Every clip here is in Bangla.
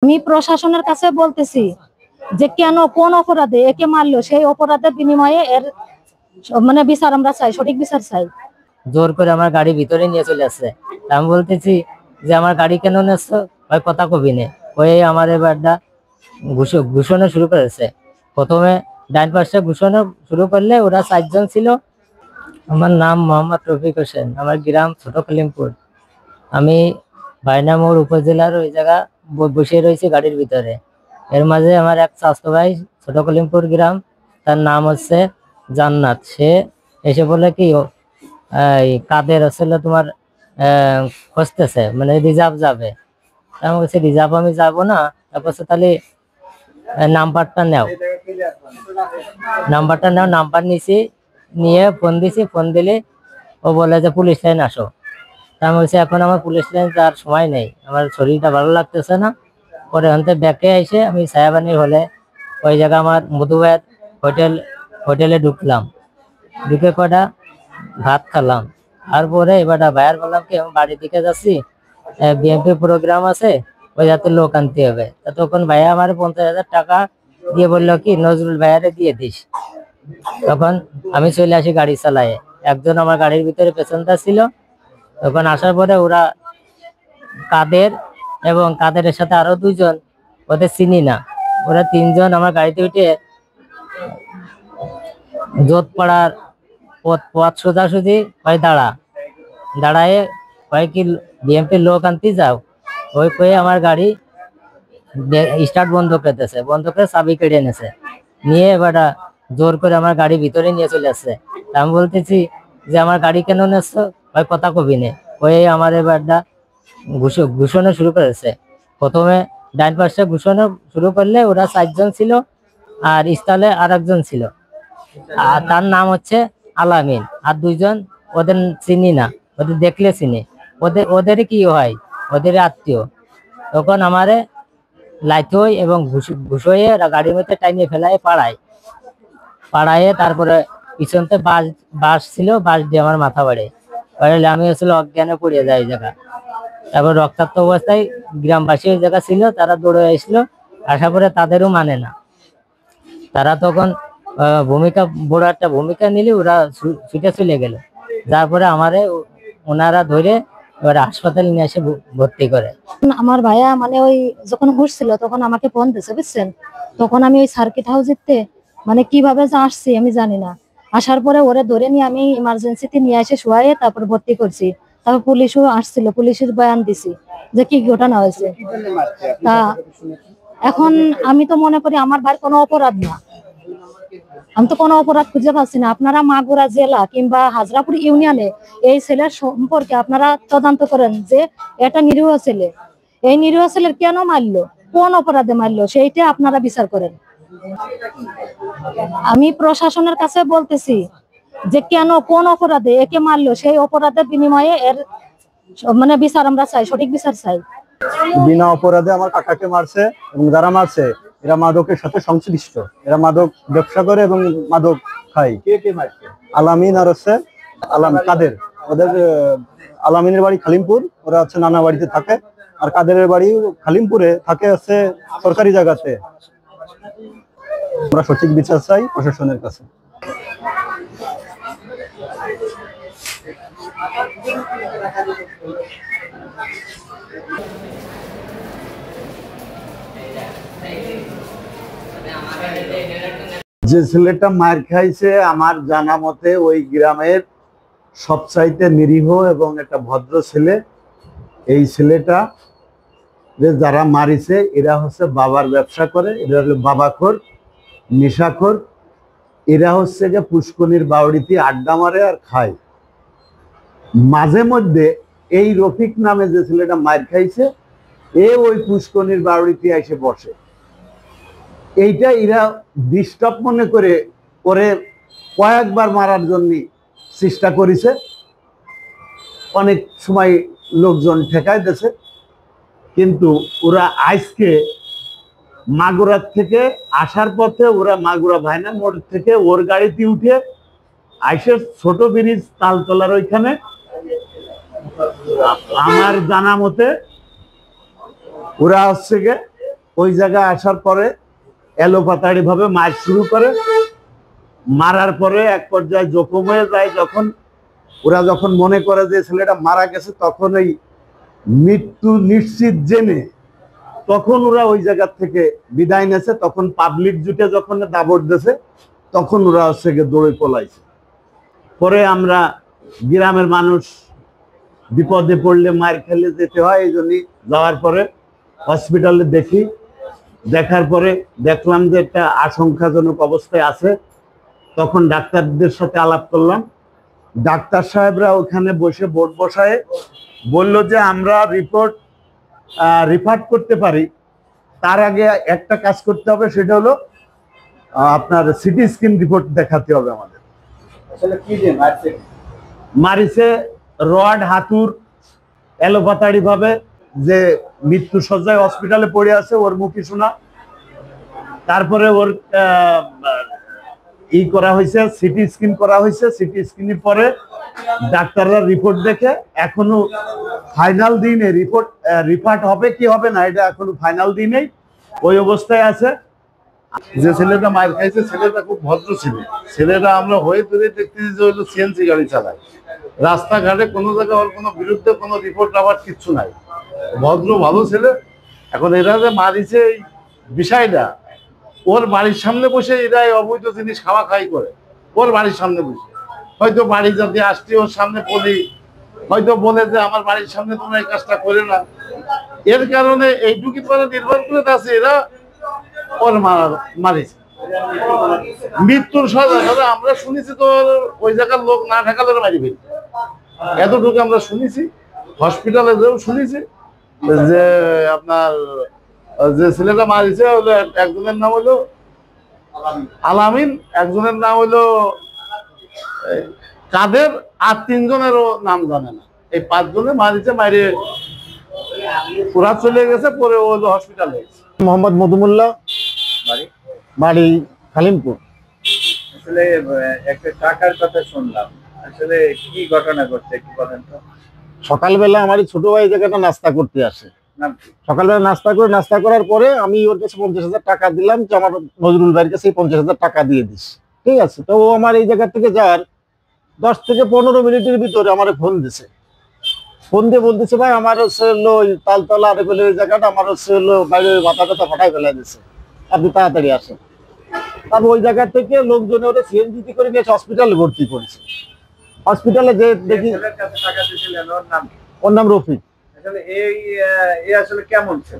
আমি প্রশাসনের কাছে বলতেছি যে কেন কোন অপরাধে একে মারলো, সেই অপরাধের বিনিময়ে এর মানে বিচার আমরা চাই, সঠিক বিচার চাই। জোর করে আমার গাড়ি ভিতরে নিয়ে চলে আসছে। আমি বলতেছি যে আমার গাড়ি কেন নেছো, ভাই কথা কবি নে ওই আমার এবারটা ঘুষণা শুরু করেছে। প্রথমে ডাইন পাশে ঘুষণা শুরু করলে ওরা 4 জন ছিল। আমার নাম মোহাম্মদ রফিক হোসেন, আমার গ্রাম ছোট কলিমপুর। আমি বাইনামোর উপজেলার ওই জায়গা বসে রয়েছি গাড়ির ভিতরে। এর মাঝে আমার এক চাচতো ভাই ছোট কলিমপুর গ্রাম, তার নাম হচ্ছে জান্নাত। সে এসে বলে কি কাদের আসলে তোমার খুঁজতেছে, মানে রিজার্ভ যাবে। আমি বলছি রিজার্ভ আমি যাবো না। তারপর তাহলে নাম্বারটা নাও, নাম্বার নিছি, নিয়ে ফোন দিছি। ফোন দিলে ও বলে যে পুলিশ লাইন আসো। আমি বলছি এখন আমার পুলিশ লাইন যাওয়ার সময় নেই, আমার শরীরটা ভালো লাগতেছে না। পরে ওখান ব্যাকে এসে আমি ছায়াবানির হলে ওই জায়গা আমার মধুবাইয়ের হোটেলে ঢুকলাম। ঢুকে কটা ভাত খেলাম। তারপরে এবার ভাইয়ার বললাম কি আমি বাড়ির দিকে যাচ্ছি, বিএনপি প্রোগ্রাম আছে, ওই যাতে লোক আনতে হবে। তখন ভাইয়া আমার 50,000 টাকা দিয়ে বললো কি নজরুল ভাইয়ারে দিয়ে দিস। তখন আমি চলে আসি গাড়ি চালায়। একজন আমার গাড়ির ভিতরে পেছনটা ছিল। তখন আসার পরে ওরা কাদের এবং কাদেরের সাথে আরো 2 জন, ওদের চিনি না, ওরা 3 জন আমার গাড়িতে উঠে জোতপাড়ার পথ সোজাসুজি দাঁড়ায় কয় কি বিএমপির লোক আনতে যাও। ওই কয়ে আমার গাড়ি স্টার্ট বন্ধ করে চাবি কেড়ে এনেছে, নিয়ে এবার জোর করে আমার গাড়ি ভিতরে নিয়ে চলে আসছে। আমি বলতেছি যে আমার গাড়ি কেন নেছো, ভাই কথা কবি নে ওই আমার এবারটা ঘুষণা শুরু করেছে। প্রথমে ডাইন পাশে ঘুষণা শুরু করলে ওরা 4 জন ছিল, আর স্থলে আর একজন ছিল, আর তার নাম হচ্ছে আলামিন। আর 2 জন ওদের চিনি না, ওদের দেখলে চিনি, ওদের কি হয়, ওদের আত্মীয়। তখন আমারে লাইথই এবং ঘুষয়ে গাড়ির মধ্যে টাইনে ফেলায় পাড়ায় তারপরে পিছনতে বাস ছিল, বাস দিয়ে আমার মাথা বাড়ে। আমি আসলে অজ্ঞানে পড়ে যাই জায়গা। তারপর রক্তাক্ত অবস্থায় গ্রামবাসী ওই জায়গা ছিল, তারা দৌড়ে আসলো। আশা করে তাদেরও মানে না, তারা তখন বড় একটা ভূমিকা নিলে ওরা ছুটে চলে গেল। তারপরে আমারে ওনারা ধরে এবার হাসপাতালে নিয়ে এসে ভর্তি করে। আমার ভাইয়া মানে ওই যখন হুশ ছিল তখন আমাকে ফোন দিয়েছে, বুঝছেন। তখন আমি ওই সার্কিট হাউসেতে মানে কিভাবে যে আসছি আমি জানি না। আসার পরে ওরে ধরে নিয়ে আমি ইমার্জেন্সিতে নিয়ে এসে শোয়াইয়ে তারপর ভর্তি করছি। তারপর পুলিশও আসছিল, পুলিশের বয়ান দিছি যে কি ঘটনা হয়েছে। তা এখন আমি তো মনে করি আমার ভাইয়ের কোনো অপরাধ না, আমি তো কোনো অপরাধ খুঁজে পাচ্ছি না। আপনারা মাগুরা জেলা কিংবা হাজরাপুর ইউনিয়নে এই ছেলের সম্পর্কে আপনারা তদন্ত করেন যে এটা নিরীহ ছেলে, এই নিরীহ ছেলের কেন মারলো, কোন অপরাধে মারলো, সেইটা আপনারা বিচার করেন। আমি প্রশাসনের কাছে বলতেছি যে কেন কোন অপরাধে একে মারলো, সেই অপরাধের বিনিময়ে এর মানে বিচার আমরা চাই, সঠিক বিচার চাই। বিনা অপরাধে আমার কাকাকে মারছে এবং যারা মারছে এরা মাদকের সাথে সংশ্লিষ্ট, এরা মাদক ব্যবসা করে এবং মাদক খায়। কে মারছে? আলামিন আর হচ্ছে কাদের। ওদের আলামিনের বাড়ি খালিমপুর, ওরা হচ্ছে নানা বাড়িতে থাকে, আর কাদেরের বাড়ি খালিমপুরে থাকে, হচ্ছে সরকারি জায়গাতে। আমরা সঠিক বিচার চাই প্রশাসনের কাছে। যে ছেলেটা মার খাইছে আমার জানা মতে ওই গ্রামের সবচাইতে নিরীহ এবং একটা ভদ্র ছেলে। এই ছেলেটা যে যারা মারিছে এরা হচ্ছে বাবার ব্যবসা করে, এরা হলো বাবাখোর, নেশাখোর। এরা হচ্ছে যে পুষ্কনির বাউড়িতে আড্ডা মারে আর খায়। মাঝে মধ্যে এই রফিক নামে যে ছেলেটা মার খাইছে ওই পুষ্কনির বাউড়িতে এসে বসে। এইটা এরা ডিস্টার্ব মনে করে ওরে কয়েকবার মারার জন্য চেষ্টা করেছে। অনেক সময় লোকজন ঠেকায় দিয়েছে, কিন্তু ওরা আজকে মাগুরার থেকে আসার পথে ওরা মাগুরা ভাইনা মোড় থেকে ওর গাড়িতে উঠে আইসে ছোট ব্রিজ তালতলার ওইখানে আমার জানা মতে ওরা হচ্ছে গে ওই জায়গায় আসার পরে এলোপাতাড়ি ভাবে মার শুরু করে। মারার পরে এক পর্যায়ে জখম হয়ে যায়। যখন ওরা যখন মনে করে যে ছেলেটা মারা গেছে, তখন এই মৃত্যু নিশ্চিত জেনে তখন ওরা ওই জায়গা থেকে বিদায় নেছে। তখন পাবলিক জুটে যখন দাবড় দিয়েছে, তখন ওরা হচ্ছে গিয়ে দৌড়ে পলাইছে। পরে আমরা গ্রামের মানুষ বিপদে পড়লে মার খেলে যেতে হয়, এই জন্যই যাওয়ার পরে হসপিটালে দেখি। দেখার পরে দেখলাম যে একটা আশঙ্কাজনক অবস্থায় আছে। তখন ডাক্তারদের সাথে আলাপ করলাম। ডাক্তার সাহেবরা ওখানে বসে বোর্ড বসায় বলল যে আমরা রিপোর্ট রিফার করতে পারি, তার আগে একটা কাজ করতে হবে, সেটা হলো আপনার সিটি স্ক্যান রিপোর্ট দেখাতে হবে আমাদের। আসলে কি যে মারছে? মারিছে রড, হাতুর, এলোপাতাড়ি ভাবে। যে মৃত্যু সজ্জায় হসপিটালে পড়ে আছে ওর মুখে শোনা। তারপরে ওর ই করা হয়েছে, সিটি স্ক্যান করা হয়েছে। সিটি স্ক্যানের পরে ডাক্তাররা রিপোর্ট দেখে এখনো ফাইনাল দিনে রিপোর্ট রিফার্ড হবে কি হবে না, এটা এখনো ফাইনাল দিনেই ওই অবস্থায় আছে। যে ছেলেটা মার খাইছে ছেলেটা খুব ভদ্র ছিল। ছেলেটা আমরা হয়ে ধরে দেখতেছি যে হলো সিএনজি গাড়ি চালায়, রাস্তাঘাটে কোনো জায়গায় ওর কোনো বিরুদ্ধে কোনো রিপোর্ট আবার কিচ্ছু নাই, ভদ্র ভালো ছেলে। এখন এরা যে মারিছে এই বিষয়টা ওর বাড়ির সামনে বসে এরা এই অবৈধ জিনিস খাওয়া খাই করে, ওর বাড়ির সামনে বসে। হয়তো বাড়ি যদি আসছি ওর সামনে বলি, হয়তো বলে যে আমার বাড়ির সামনে তোমরা এই কাজটা করে না। এর কারণে এইটুকু পরে নির্ভর করে আছে এরা ওর মারিছে। মৃত্যুর সাজা আমরা শুনেছি তো ওই জায়গার লোক না ঠেকালে মারি ফেলি, এতটুকু আমরা শুনেছি। হসপিটালে যেও শুনেছি যে আপনার যে ছেলেটা মারিছে একজনের নাম হলো আলামিন, একজনের নাম হলো কাদের, আর তিনজনেরও নাম জানে না। এই 5 জনে মারিছে, মারিয়ে পুরা চলে গেছে। পরে ও হলো হসপিটালে। মোহাম্মদ মধুমুল্লাহ, বাড়ি খালিমপুর। আসলে একটা টাকার কথা শুনলাম, আসলে কি ঘটনা ঘটছে একটু বলেন তো। সকালবেলা আমার এই ছোট ভাই জায়গাটা নাস্তা করতে আসে। নাম কি? সকালবেলা নাস্তা করার পরে আমি ওর কাছে 50,000 টাকা দিলাম যে আমার নজরুল ভাইয়ের কাছে এই 50,000 টাকা দিয়ে দিস, ঠিক আছে। তো ও আমার এই জায়গা থেকে যাওয়ার 10 থেকে 15 মিনিটের ভিতরে আমার ফোন দিছে। ফোন দিয়ে বলতেছে ভাই আমার হচ্ছে হলো ওই তালতলা আরেফেলের ওই জায়গাটা আমার হচ্ছে হলো বাইরে মাথা টাথা ফাটাই ফেলা দিচ্ছে, আপনি তাড়াতাড়ি আসেন। তারপর ওই জায়গা থেকে লোকজন ওরা সিএনজি করে নিয়ে হসপিটালে ভর্তি করেছে। হসপিটালে যে দেখি ছেলের কাছে টাকা দিয়েছিলেন, ওর নাম কি? ওর নাম রফিক। আসলে এই আসলে কেমন ছিল?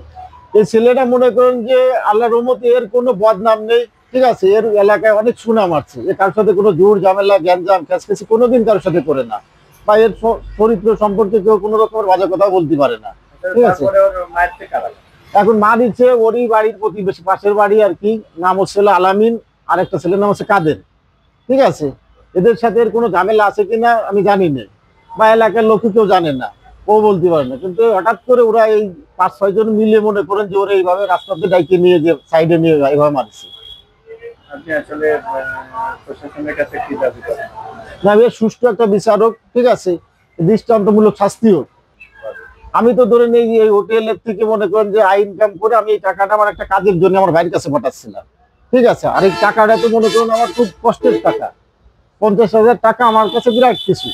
এই ছেলেটা মনে করেন যে আল্লাহর রহমতে এর কোনো বদনাম নেই, ঠিক আছে। এর এলাকায় অনেক সুনাম আছে, এর কারোর সাথে কোনো জোর ঝামেলা গ্যাঞ্জাম খেসখেসি কোনোদিন কারোর সাথে করে না, বা এর চরিত্র সম্পর্কে কেউ কোনো রকমের বাজে কথা বলতে পারে না, ঠিক আছে। তারপরে ওর মারতে কারা? এখন মা দিচ্ছে ওরই বাড়ির প্রতিবেশী, পাশের বাড়ি আর কি, নাম হচ্ছে আলামিন, আর একটা ছেলের নাম হচ্ছে কাদের, ঠিক আছে। এদের সাথে এর কোনো ঝামেলা আছে কিনা আমি জানি না, বা এলাকার লোক কেউ জানে না, ও বলতে পারে না। কিন্তু হঠাৎ করে ওরা এই 5-6 জন মিলে মনে করেন যে ওরা এইভাবে রাস্তাতে ডাইকে নিয়ে যে সাইডে নিয়ে এইভাবে মারছে। আপনি আসলে প্রশাসনের কাছে কি দাবি করেন? না, এর সুষ্ঠু একটা বিচারক, ঠিক আছে, দৃষ্টান্তমূলক শাস্তি হোক। আমি তো ধরে নেই এই হোটেলের থেকে মনে করেন যে আই ইনকাম করে আমি এই টাকাটা আমার একটা কাজের জন্য আমার ভাইয়ের কাছে পাঠাচ্ছিলাম, ঠিক আছে। আর এই টাকাটা তো মনে করেন আমার খুব কষ্টের টাকা, 50,000 টাকা আমার কাছে বিরাট কিছু।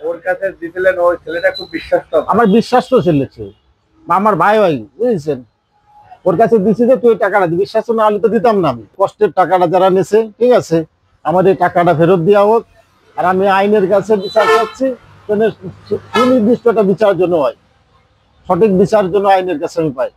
ওর কাছে দিছিলেন, ওই ছেলেটা খুব বিশ্বাস্ত। আমার বিশ্বাস্ত ছেলে, আমার ভাই বুঝেছেন। ওর কাছে দিছি যে তুই টাকাটা দিবি, বিশ্বাস না হলে তো দিতাম না। আমি কষ্টের টাকাটা যারা নেছে, ঠিক আছে, আমার এই টাকাটা ফেরত দেওয়া হোক। আর আমি আইনের কাছে বিচার চাচ্ছি, সুনির্দিষ্ট একটা বিচার জন্য হয়, সঠিক বিচার জন্য আইনের কাছে আমি পাই।